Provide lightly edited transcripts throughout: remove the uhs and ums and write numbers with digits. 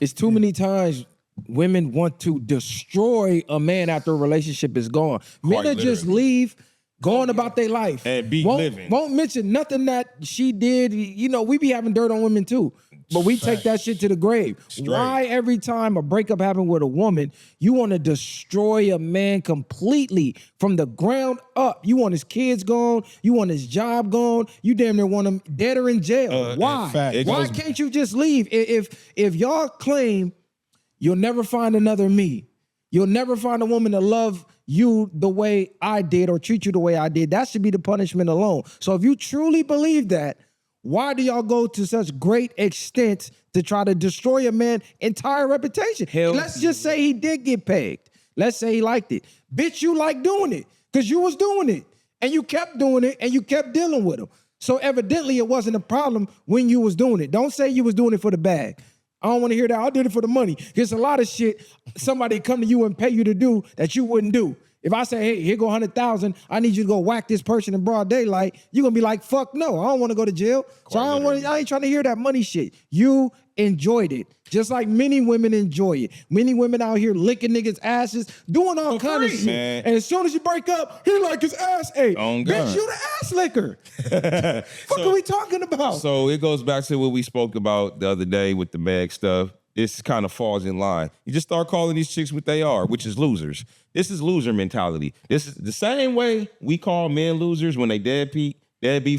It's too many times women want to destroy a man after a relationship is gone. Men that just leave, going about their life. And be living. Won't mention nothing that she did. You know, we be having dirt on women too. But we take that shit to the grave. Straight. Why every time a breakup happened with a woman, you want to destroy a man completely from the ground up? You want his kids gone. You want his job gone. You damn near want him dead or in jail. Why? Why can't you just leave? If y'all claim you'll never find another me, you'll never find a woman to love you the way I did or treat you the way I did, that should be the punishment alone. So if you truly believe that, why do y'all go to such great extent to try to destroy a man's entire reputation? Let's just say he did get pegged. Let's say he liked it. Bitch, you like doing it because you was doing it and you kept doing it and you kept dealing with him. So evidently it wasn't a problem when you was doing it. Don't say you was doing it for the bag. I don't want to hear that. I did it for the money. There's a lot of shit somebody come to you and pay you to do that you wouldn't do. If I say, hey, here go 100,000, I need you to go whack this person in broad daylight, you're gonna be like, fuck no, I don't want to go to jail. So I ain't trying to hear that money shit. You enjoyed it. Just like many women enjoy it. Many women out here licking niggas' asses, doing all kind of shit. Man. And as soon as you break up, he like his ass. Hey, bitch, you the ass licker. What are we talking about? So it goes back to what we spoke about the other day with the Meg stuff. This kind of falls in line. You just start calling these chicks what they are, which is losers. This is loser mentality. This is the same way we call men losers when they deadbeat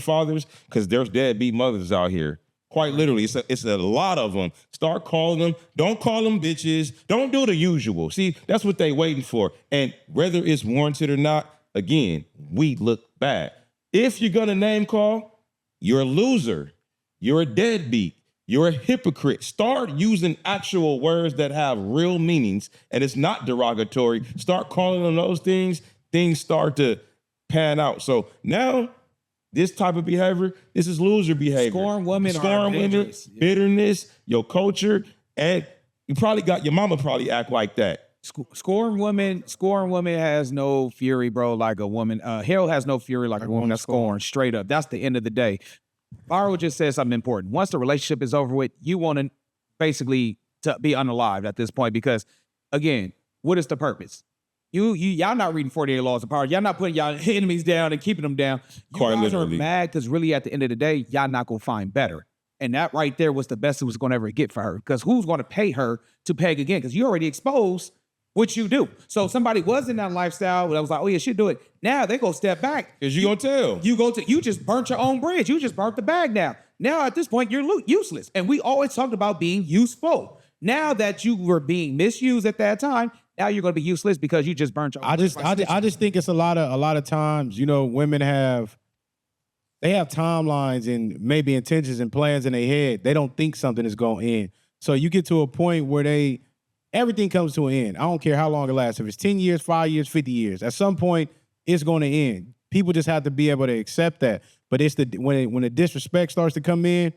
fathers, because there's deadbeat mothers out here. Quite literally, it's a lot of them. Start calling them. Don't call them bitches. Don't do the usual. See, that's what they waiting for. And whether it's warranted or not, again, we look bad. If you're gonna name call, you're a loser. You're a deadbeat. You're a hypocrite. Start using actual words that have real meanings, and it's not derogatory. Start calling them those things. Things start to pan out. So now, this type of behavior, this is loser behavior. Scorned women, bitterness, your culture, and your mama probably act like that. Scorned women has no fury, bro, like a woman. Hell has no fury like a woman that's scorned, straight up. That's the end of the day. Varo just said something important. Once the relationship is over with, you want to basically to be unalived at this point because, again, what is the purpose? Y'all not reading 48 Laws of Power. Y'all not putting y'all enemies down and keeping them down. You guys are mad because really at the end of the day, y'all not going to find better. And that right there was the best it was going to ever get for her, because who's going to pay her to peg again? Because you already exposed what you do. So if somebody was in that lifestyle that was like, oh yeah, she'll do it. Now they go step back. Because you gonna tell. You just burnt your own bridge. You just burnt the bag now. Now at this point, you're useless. And we always talked about being useful. Now that you were being misused at that time, now you're gonna be useless because you just burnt your own bridge. I just think it's a lot of times, you know, women have timelines and maybe intentions and plans in their head. They don't think something is gonna end. So you get to a point where everything comes to an end. I don't care how long it lasts. If it's 10 years, 5 years, 50 years, at some point, it's going to end. People just have to be able to accept that. But it's when the disrespect starts to come in,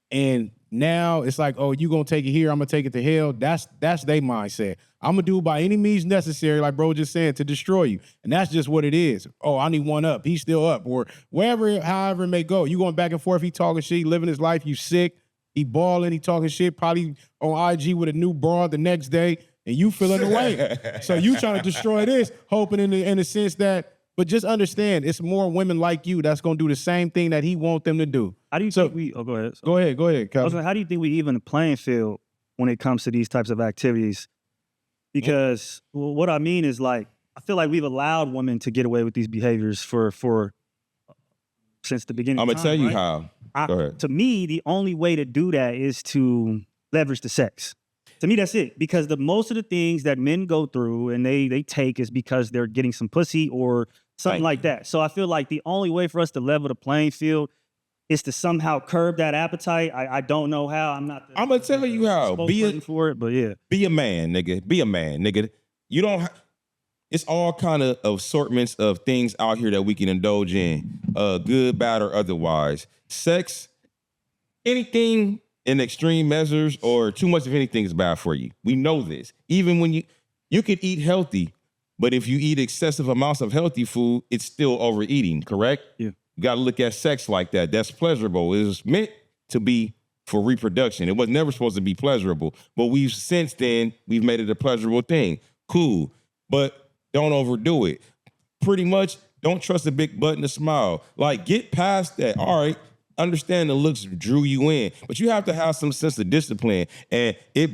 and now it's like, oh, you going to take it here, I'm going to take it to hell. That's their mindset. I'm going to do by any means necessary, like bro just said, to destroy you. And that's just what it is. Oh, I need one up. He's still up. Or wherever, however it may go. You going back and forth, he talking shit, living his life, you sick. He balling, he talking shit, probably on IG with a new broad the next day, and you feeling the way. So you trying to destroy this, hoping in the sense that, but just understand, it's more women like you that's gonna do the same thing that he want them to do. How do you think we? Oh, go ahead. Go ahead, Kevin. How do you think we even playing field when it comes to these types of activities? Because what I mean is, like, I feel like we've allowed women to get away with these behaviors for since the beginning. I'm gonna tell you right? how. To me, the only way to do that is to leverage the sex. To me, that's it. Because most of the things that men go through and they take is because they're getting some pussy or something like that. So I feel like the only way for us to level the playing field is to somehow curb that appetite. I don't know how. I'm gonna tell you how. Be a man, nigga. Be a man, nigga. You don't. It's all kind of assortments of things out here that we can indulge in, good, bad, or otherwise. Sex, anything in extreme measures or too much of anything is bad for you. We know this. Even when you could eat healthy, but if you eat excessive amounts of healthy food, it's still overeating, correct? Yeah. You got to look at sex like that. That's pleasurable. It is meant to be for reproduction. It was never supposed to be pleasurable. But since then, we've made it a pleasurable thing. Cool. But don't overdo it. Pretty much, don't trust a big butt and a smile. Like, get past that. All right, understand the looks drew you in. But you have to have some sense of discipline. And it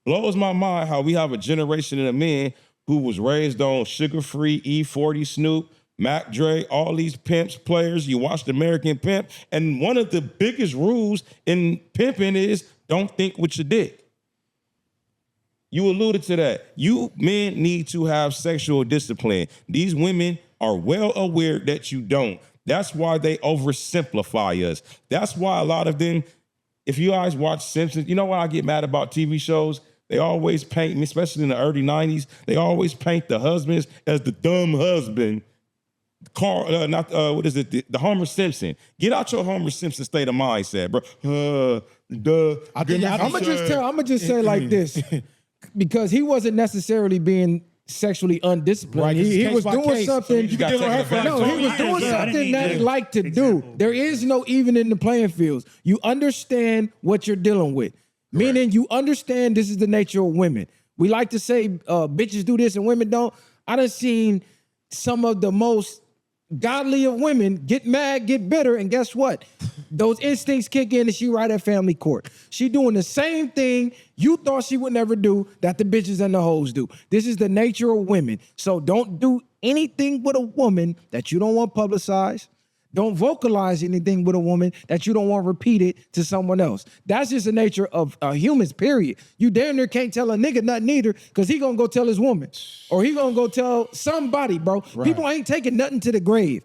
blows my mind how we have a generation of men who was raised on sugar-free, E40 Snoop, Mac Dre, all these pimps, players. You watched American Pimp, and one of the biggest rules in pimping is don't think with your dick. You alluded to that. You men need to have sexual discipline. These women are well aware that you don't. That's why they oversimplify us. That's why a lot of them, if you guys watch Simpsons, you know what I get mad about TV shows? They always paint, especially in the early 90s, they always paint the husbands as the dumb husband. What is it? The Homer Simpson. Get out your Homer Simpson state of mindset, bro. I'm gonna just say like this, because he wasn't necessarily being sexually undisciplined. Right, he was doing something. You got taken advantage No, he was doing something that he liked to do. There is no even in the playing fields. You understand what you're dealing with, meaning you understand this is the nature of women. We like to say bitches do this and women don't. I done seen some of the most godly of women get mad, get bitter, and guess what? Those instincts kick in and she right at family court. She doing the same thing you thought she would never do that the bitches and the hoes do. This is the nature of women. So don't do anything with a woman that you don't want publicized. Don't vocalize anything with a woman that you don't want repeated to someone else. That's just the nature of humans, period. You damn near can't tell a nigga nothing either because he gonna go tell his woman. Or he gonna go tell somebody, bro. Right. People ain't taking nothing to the grave.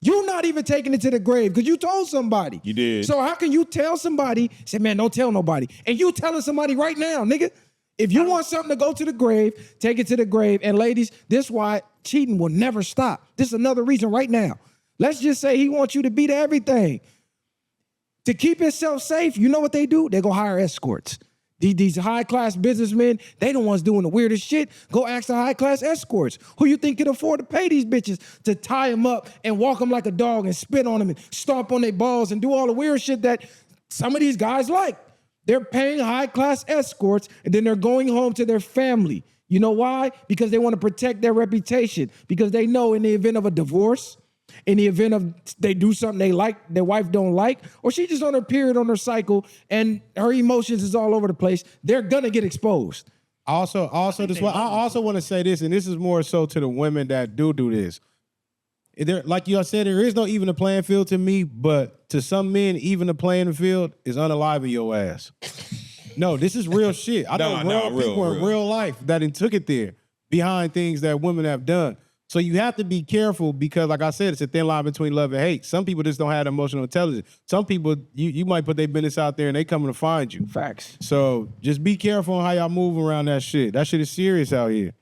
You're not even taking it to the grave because you told somebody. You did. So how can you tell somebody, say, man, don't tell nobody. And you telling somebody right now, nigga. If you want something to go to the grave, take it to the grave. And ladies, this is why cheating will never stop. This is another reason right now. Let's just say he wants you to beat everything. To keep himself safe, you know what they do? They go hire escorts. These high-class businessmen, they the ones doing the weirdest shit. Go ask the high-class escorts. Who you think can afford to pay these bitches to tie them up and walk them like a dog and spit on them and stomp on their balls and do all the weird shit that some of these guys like? They're paying high-class escorts and then they're going home to their family. You know why? Because they want to protect their reputation. Because they know in the event of a divorce, in the event of they do something they like, their wife don't like, or she just on her period on her cycle and her emotions is all over the place, they're gonna get exposed. I also want to say this, and this is more so to the women that do this. Like y'all said, there is no even a playing field to me, but to some men, even the playing field is unaliving your ass. No, this is real shit. I know real people in real life that took it there behind things that women have done. So you have to be careful because, like I said, it's a thin line between love and hate. Some people just don't have emotional intelligence. Some people, you might put their business out there and they coming to find you. Facts. So just be careful on how y'all move around that shit. That shit is serious out here.